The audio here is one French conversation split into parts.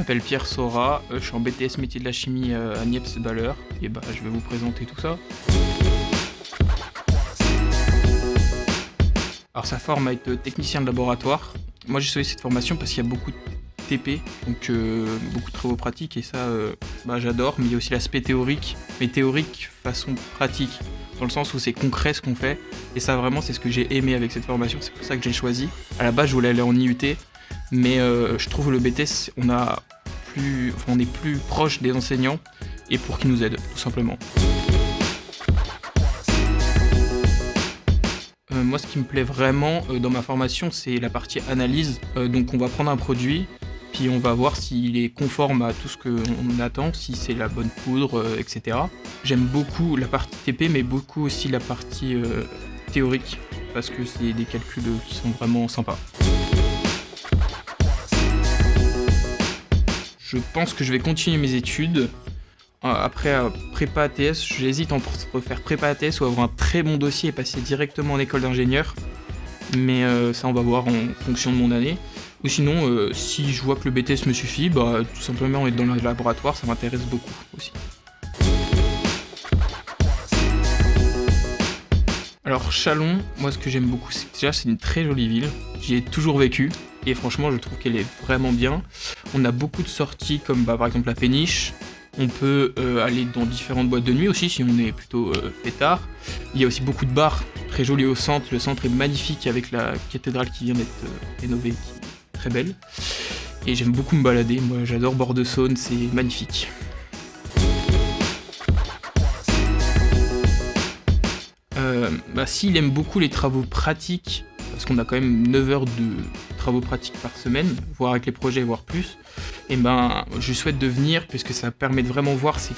m'appelle Pierre Sora, je suis en BTS métier de la chimie à Niepce-Balleur et je vais vous présenter tout ça. Alors ça forme à être technicien de laboratoire. Moi j'ai choisi cette formation parce qu'il y a beaucoup de TP, donc beaucoup de travaux pratiques et ça j'adore, mais il y a aussi l'aspect théorique, mais théorique façon pratique, dans le sens où c'est concret ce qu'on fait, et ça vraiment c'est ce que j'ai aimé avec cette formation, c'est pour ça que j'ai choisi. À la base je voulais aller en IUT, mais je trouve le BTS on est plus proche des enseignants et pour qu'ils nous aident tout simplement. Moi ce qui me plaît vraiment dans ma formation c'est la partie analyse, donc on va prendre un produit, puis on va voir s'il est conforme à tout ce qu'on attend, si c'est la bonne poudre, etc. J'aime beaucoup la partie TP, mais beaucoup aussi la partie théorique, parce que c'est des calculs qui sont vraiment sympas. Je pense que je vais continuer mes études. Après prépa ATS, j'hésite entre faire prépa ATS ou avoir un très bon dossier et passer directement en école d'ingénieur. Mais ça on va voir en fonction de mon année. Ou sinon, si je vois que le BTS me suffit, tout simplement être dans le laboratoire, ça m'intéresse beaucoup aussi. Alors Châlons, moi ce que j'aime beaucoup, c'est que déjà c'est une très jolie ville. J'y ai toujours vécu et franchement je trouve qu'elle est vraiment bien. On a beaucoup de sorties comme par exemple la péniche. On peut aller dans différentes boîtes de nuit aussi si on est plutôt fêtard. Il y a aussi beaucoup de bars, très jolis au centre. Le centre est magnifique avec la cathédrale qui vient d'être rénovée, qui est très belle. Et j'aime beaucoup me balader, moi j'adore Bord-de-Saône, c'est magnifique. S'il aime beaucoup les travaux pratiques, parce qu'on a quand même 9 heures de travaux pratiques par semaine, voire avec les projets, voire plus, et je souhaite de venir, puisque ça permet de vraiment voir c'est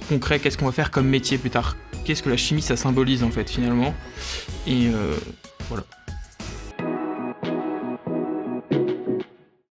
concret, qu'est-ce qu'on va faire comme métier plus tard, qu'est-ce que la chimie ça symbolise en fait finalement, et voilà.